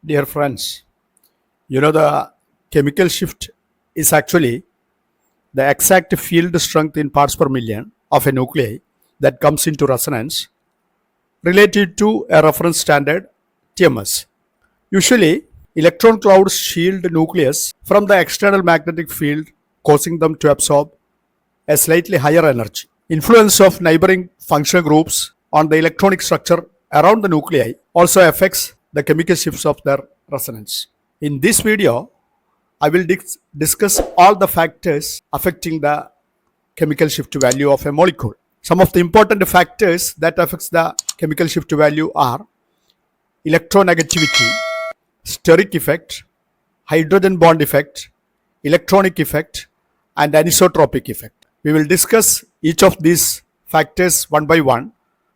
Dear friends, the chemical shift is actually the exact field strength in parts per million of a nuclei that comes into resonance related to a reference standard TMS. Usually, electron clouds shield nucleus from the external magnetic field, causing them to absorb a slightly higher energy. Influence of neighboring functional groups on the electronic structure around the nuclei also affects the chemical shifts of their resonance. In this video, I will discuss all the factors affecting the chemical shift value of a molecule. Some of the important factors that affects the chemical shift value are electronegativity, steric effect, hydrogen bond effect, electronic effect, and anisotropic effect. We will discuss each of these factors one by one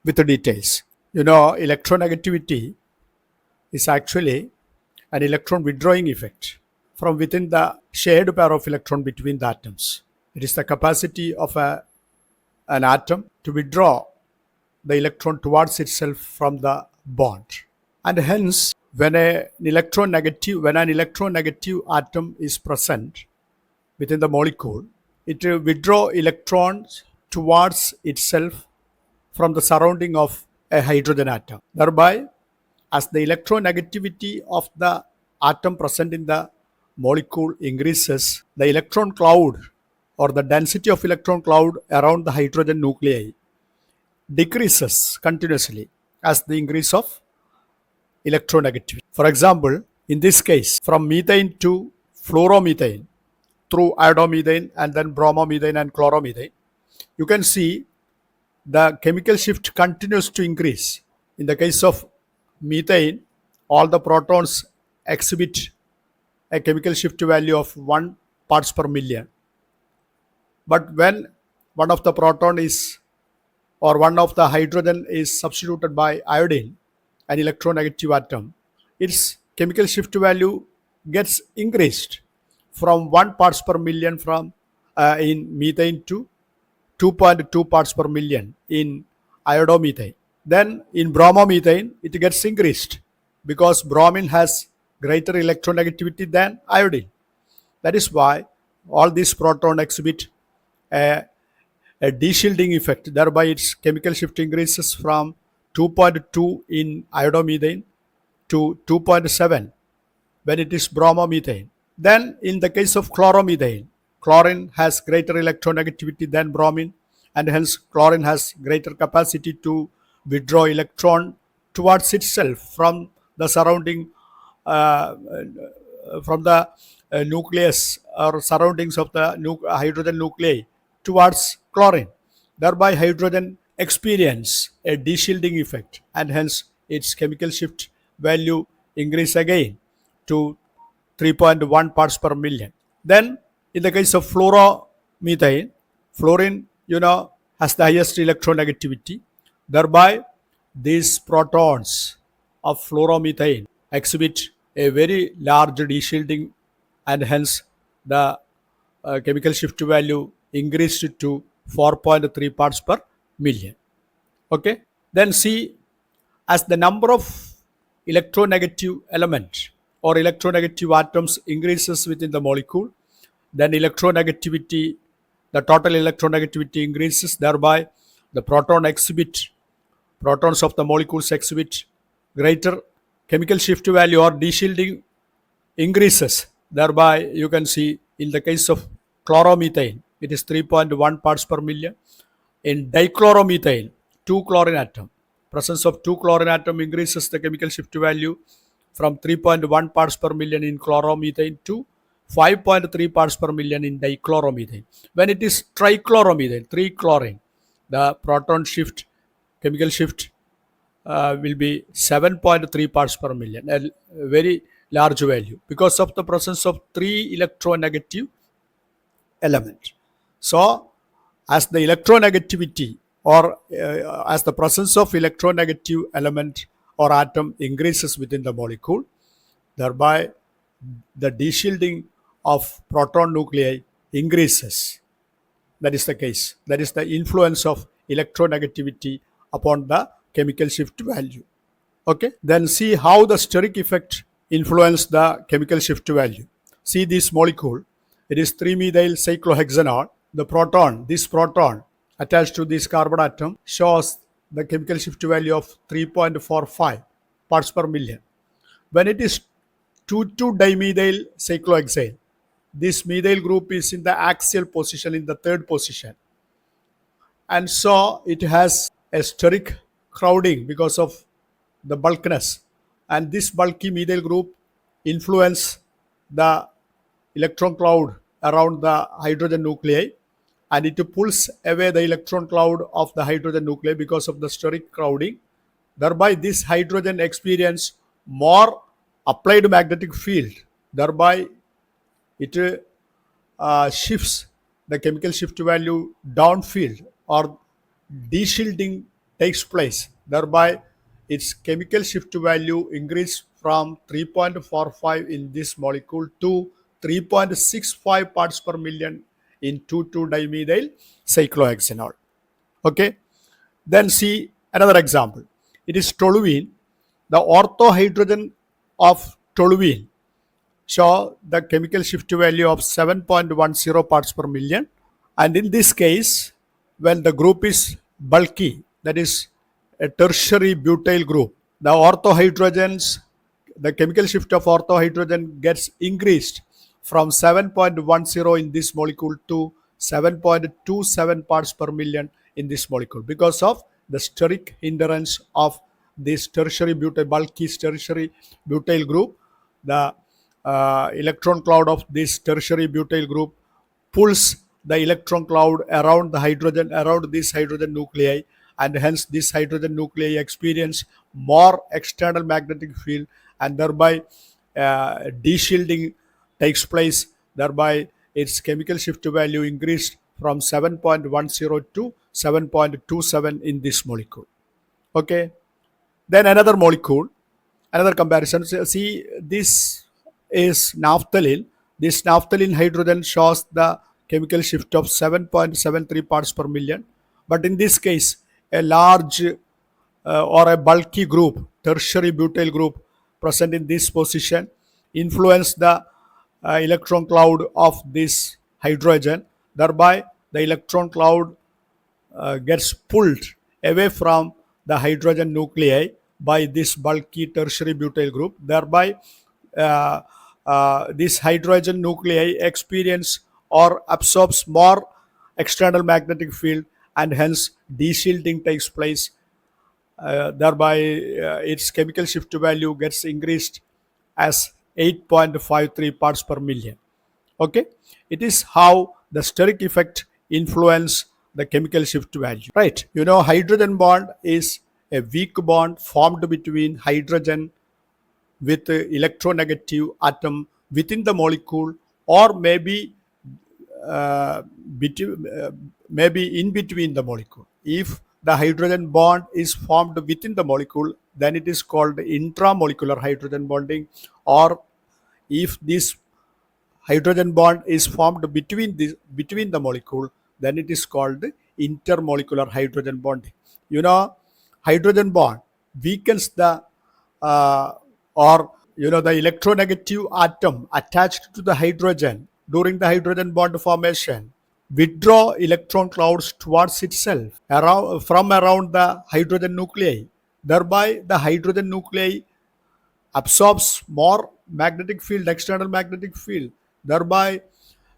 with the details. Electronegativity is actually an electron withdrawing effect from within the shared pair of electron between the atoms. It is the capacity of an atom to withdraw the electron towards itself from the bond. And hence, when an electron negative atom is present within the molecule, it will withdraw electrons towards itself from the surrounding of a hydrogen atom. Thereby, as the electronegativity of the atom present in the molecule increases, the electron cloud or the density of electron cloud around the hydrogen nuclei decreases continuously as the increase of electronegativity. For example, in this case, from methane to fluoromethane through iodomethane and then bromomethane and chloromethane, you can see the chemical shift continues to increase. In the case of methane, all the protons exhibit a chemical shift value of 1 parts per million. But when one of the proton is or one of the hydrogen is substituted by iodine, an electronegative atom, its chemical shift value gets increased from 1 parts per million in methane to 2.2 parts per million in iodomethane. Then in bromomethane, it gets increased because bromine has greater electronegativity than iodine. That is why all these protons exhibit a de-shielding effect. Thereby, its chemical shift increases from 2.2 in iodomethane to 2.7 when it is bromomethane. Then in the case of chloromethane, chlorine has greater electronegativity than bromine, and hence chlorine has greater capacity to withdraw electron towards itself from the surrounding nucleus or surroundings of the hydrogen nuclei towards chlorine. Thereby hydrogen experience a de-shielding effect, and hence its chemical shift value increase again to 3.1 parts per million. Then in the case of fluoromethane, fluorine has the highest electronegativity. Thereby these protons of fluoromethane exhibit a very large de-shielding, and hence the chemical shift value increased to 4.3 parts per million. Okay. Then see, as the number of electronegative elements or electronegative atoms increases within the molecule, then the total electronegativity increases. Thereby the protons of the molecules exhibit greater chemical shift value or de-shielding increases. Thereby you can see in the case of chloromethane, it is 3.1 parts per million. In dichloromethane, 2 chlorine atom, presence of 2 chlorine atom increases the chemical shift value from 3.1 parts per million in chloromethane to 5.3 parts per million in dichloromethane. When it is trichloromethane, 3 chlorine, the proton shift, chemical shift will be 7.3 parts per million, a very large value because of the presence of 3 electronegative element. So as the electronegativity or as the presence of electronegative element or atom increases within the molecule, thereby the de-shielding of proton nuclei increases. That is the case. That is the influence of electronegativity upon the chemical shift value. Okay. Then see how the steric effect influence the chemical shift value. See this molecule, it is 3-methyl cyclohexanol. The proton, this proton attached to this carbon atom shows the chemical shift value of 3.45 parts per million. When it is 2,2-dimethyl cyclohexane, this methyl group is in the axial position, in the third position, and so it has a steric crowding because of the bulkiness, and this bulky methyl group influence the electron cloud around the hydrogen nuclei, and it pulls away the electron cloud of the hydrogen nuclei because of the steric crowding. Thereby this hydrogen experience more applied magnetic field. Thereby it shifts the chemical shift value downfield, or deshielding takes place. Thereby its chemical shift value increased from 3.45 in this molecule to 3.65 parts per million in 2,2-dimethyl cyclohexanol. Okay, then see another example. It is toluene. The orthohydrogen of toluene show the chemical shift value of 7.10 parts per million. And in this case, when the group is bulky, that is a tertiary butyl group, the orthohydrogens, the chemical shift of orthohydrogen gets increased from 7.10 in this molecule to 7.27 parts per million in this molecule because of the steric hindrance of this tertiary butyl, bulky tertiary butyl group. The electron cloud of this tertiary butyl group pulls the electron cloud around the hydrogen, around this hydrogen nuclei, and hence this hydrogen nuclei experience more external magnetic field, and thereby deshielding takes place. Thereby its chemical shift value increased from 7.10 to 7.27 in this molecule. Okay, then another molecule, another comparison. See, this is naphthalene. This naphthalene hydrogen shows the chemical shift of 7.73 parts per million. But in this case, a large or a bulky group, tertiary butyl group present in this position, influence the electron cloud of this hydrogen. Thereby, the electron cloud gets pulled away from the hydrogen nuclei by this bulky tertiary butyl group. Thereby, uh, this hydrogen nuclei experience or absorbs more external magnetic field, and hence deshielding takes place. Thereby, its chemical shift value gets increased as 8.53 parts per million. Okay, it is how the steric effect influence the chemical shift value, right? You know, hydrogen bond is a weak bond formed between hydrogen with electronegative atom within the molecule, or maybe uh, between, maybe in between the molecule. If the hydrogen bond is formed within the molecule, then it is called intramolecular hydrogen bonding. Or if this hydrogen bond is formed between the molecule, then it is called intermolecular hydrogen bonding. You know, hydrogen bond weakens the uh, or the electronegative atom attached to the hydrogen during the hydrogen bond formation withdraw electron clouds towards itself from around the hydrogen nuclei. Thereby the hydrogen nuclei absorbs more magnetic field, external magnetic field. Thereby,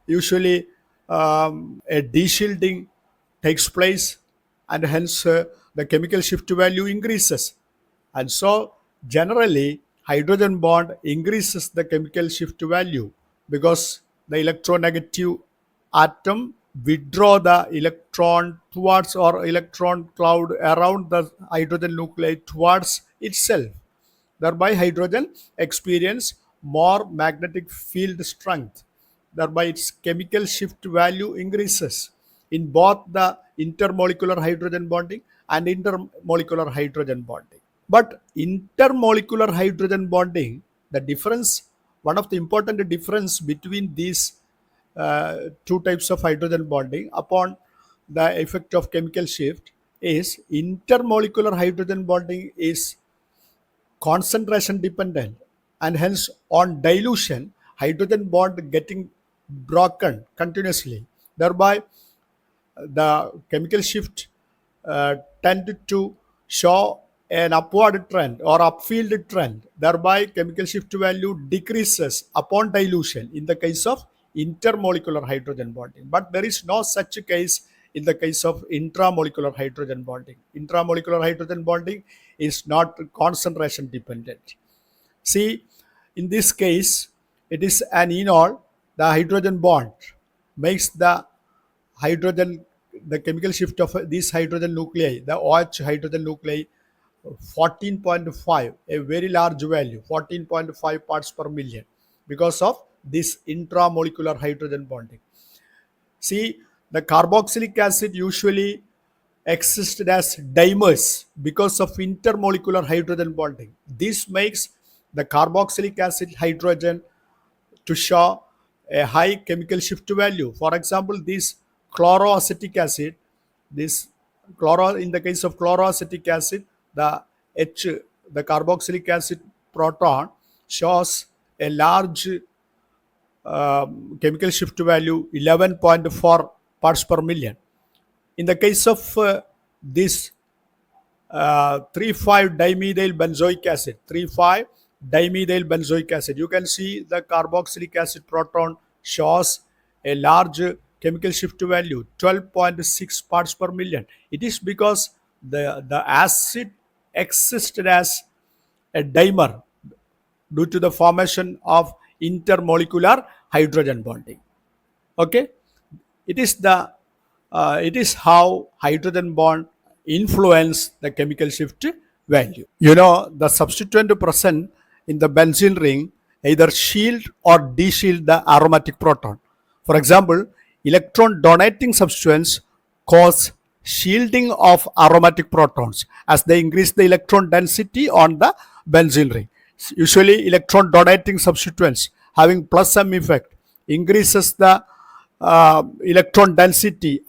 usually a deshielding takes place, and hence the chemical shift value increases. And so, generally, hydrogen bond increases the chemical shift value because the electronegative atom withdraw the electron towards, or electron cloud around the hydrogen nuclei towards itself. Thereby hydrogen experience more magnetic field strength. Thereby its chemical shift value increases in both the intermolecular hydrogen bonding and intermolecular hydrogen bonding. But intermolecular hydrogen bonding, the difference, one of the important difference between these two types of hydrogen bonding upon the effect of chemical shift is intermolecular hydrogen bonding is concentration dependent, and hence on dilution, hydrogen bond getting broken continuously. Thereby, the chemical shift tend to show an upward trend or upfield trend. Thereby, chemical shift value decreases upon dilution in the case of intermolecular hydrogen bonding. But there is no such case in the case of intramolecular hydrogen bonding. Intramolecular hydrogen bonding is not concentration dependent. See, in this case, it is an enol. The hydrogen bond makes the hydrogen, the chemical shift of this hydrogen nuclei, the OH hydrogen nuclei, 14.5, a very large value, 14.5 parts per million, because of this intramolecular hydrogen bonding. See, the carboxylic acid usually existed as dimers because of intermolecular hydrogen bonding. This makes the carboxylic acid hydrogen to show a high chemical shift value. For example, this chloroacetic acid, in the case of chloroacetic acid, the H, the carboxylic acid proton shows a large chemical shift value 11.4 parts per million. In the case of this 3,5-dimethyl benzoic acid, 3,5-dimethyl benzoic acid, you can see the carboxylic acid proton shows a large chemical shift value 12.6 parts per million. It is because the acid existed as a dimer due to the formation of intermolecular hydrogen bonding. Okay, it is how hydrogen bond influence the chemical shift value. You know, the substituent present in the benzene ring either shield or deshield the aromatic proton. For example, electron donating substituents cause shielding of aromatic protons as they increase the electron density on the benzene ring. Usually, electron donating substituents having plus M effect increases the electron density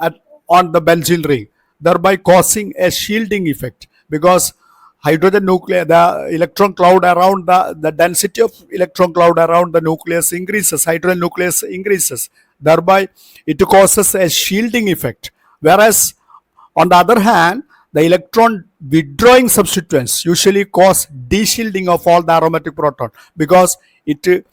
on the benzene ring, thereby causing a shielding effect, because hydrogen nucleus, the electron cloud around the density of electron cloud around the nucleus increases, hydrogen nucleus increases, thereby it causes a shielding effect. Whereas on the other hand, the electron withdrawing substituents usually cause deshielding of all the aromatic proton, because it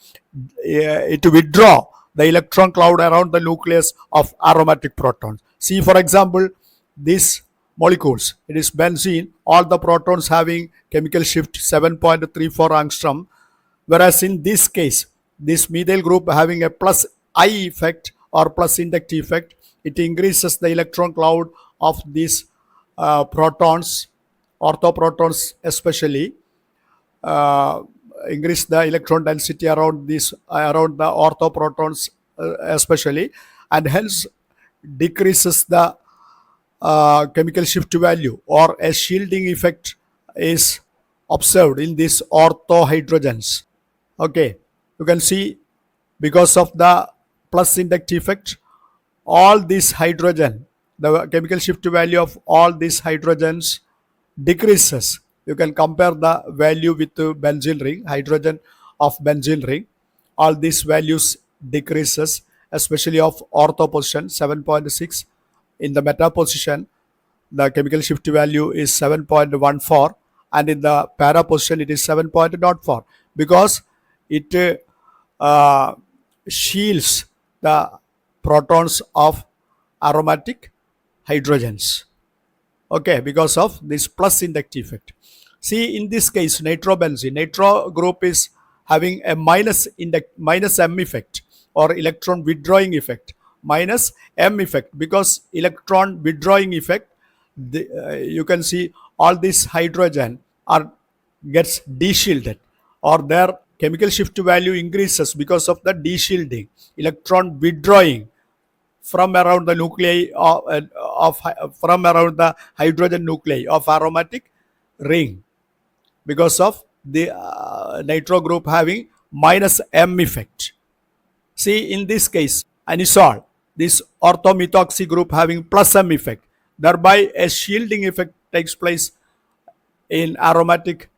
withdraw the electron cloud around the nucleus of aromatic protons. See, for example, these molecules, it is benzene, all the protons having chemical shift 7.34 angstrom, whereas in this case, this methyl group having a plus I effect or plus inductive effect, it increases the electron cloud of these protons, orthoprotons especially, increase the electron density around around the orthoprotons especially, and hence decreases the chemical shift value, or a shielding effect is observed in these orthohydrogens. Okay, you can see because of the plus inductive effect, all this hydrogen, the chemical shift value of all these hydrogens decreases. You can compare the value with the benzene ring, hydrogen of benzene ring. All these values decreases, especially of ortho position 7.6. In the meta position, the chemical shift value is 7.14, and in the para position it is 7.04, because it shields the protons of aromatic hydrogens. Okay, because of this plus inductive effect. See, in this case, nitrobenzene, nitro group is having a minus M effect, or electron withdrawing effect, minus M effect, because electron withdrawing effect, you can see all this hydrogen gets deshielded, or their chemical shift value increases because of the deshielding, electron withdrawing from around the nuclei from around the hydrogen nuclei of aromatic ring, because of the nitro group having minus M effect. See, in this case, anisole, this orthomethoxy group having plus M effect, thereby a shielding effect takes place in aromatic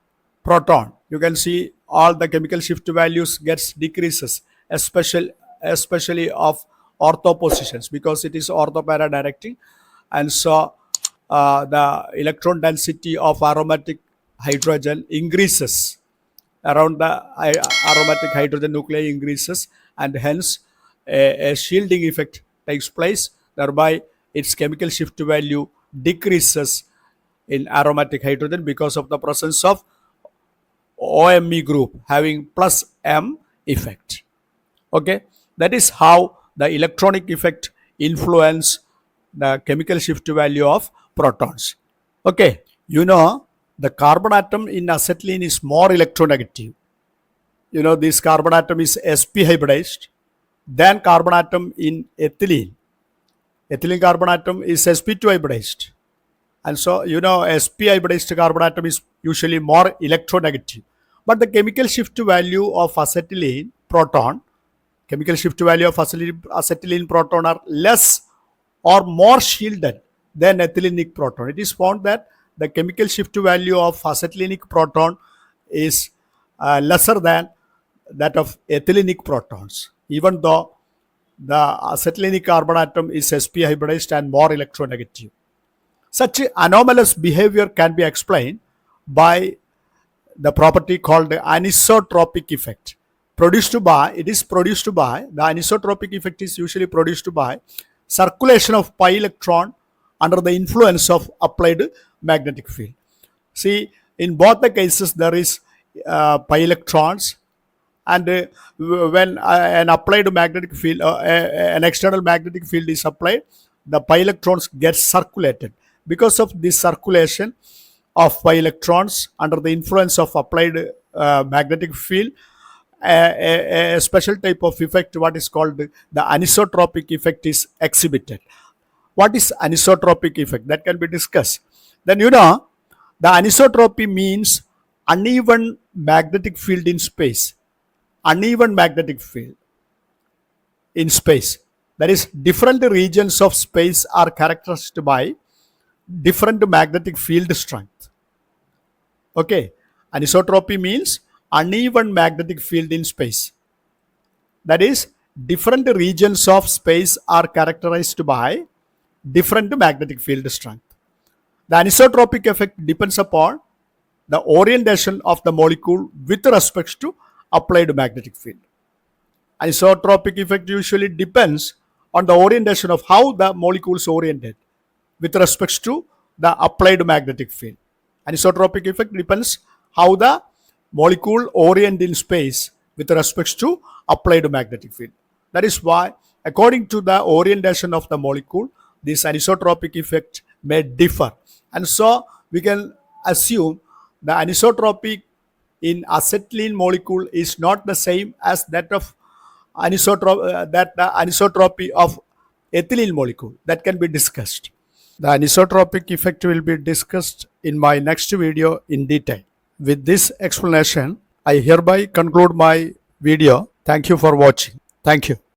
proton. You can see all the chemical shift values gets decreases, especially of ortho positions, because it is ortho para directing, and so the electron density of aromatic hydrogen increases around the aromatic hydrogen nuclei increases, and hence a shielding effect takes place, thereby its chemical shift value decreases in aromatic hydrogen because of the presence of OMe group having plus M effect. Okay, that is how the electronic effect influence the chemical shift value of protons. Okay, the carbon atom in acetylene is more electronegative. This carbon atom is sp hybridized than carbon atom in ethylene. Ethylene carbon atom is sp2 hybridized, and so sp hybridized carbon atom is usually more electronegative. But the chemical shift value of acetylene proton are less or more shielded than ethylenic proton. It is found that the chemical shift value of acetylenic proton is lesser than that of ethylenic protons, even though the acetylenic carbon atom is sp hybridized and more electronegative. Such anomalous behavior can be explained by the property called the anisotropic effect. The anisotropic effect is usually produced by circulation of pi electron under the influence of applied magnetic field. See, in both the cases there is pi electrons, and when an applied magnetic field, an external magnetic field is applied, the pi electrons get circulated. Because of this circulation of pi electrons under the influence of applied magnetic field, a special type of effect, what is called the anisotropic effect, is exhibited. What is anisotropic effect? That can be discussed. Then the anisotropy means uneven magnetic field in space. Uneven magnetic field in space. That is, different regions of space are characterized by different magnetic field strength. Okay, anisotropy means uneven magnetic field in space. That is, different regions of space are characterized by different magnetic field strength. The anisotropic effect depends upon the orientation of the molecule with respect to applied magnetic field. Anisotropic effect usually depends on the orientation of how the molecules oriented with respect to the applied magnetic field. Anisotropic effect depends how the molecule orient in space with respect to applied magnetic field. That is why, according to the orientation of the molecule, this anisotropic effect may differ. And so we can assume the anisotropy in acetylene molecule is not the same as that of the anisotropy of ethylene molecule. That can be discussed. The anisotropic effect will be discussed in my next video in detail. With this explanation, I hereby conclude my video. Thank you for watching. Thank you.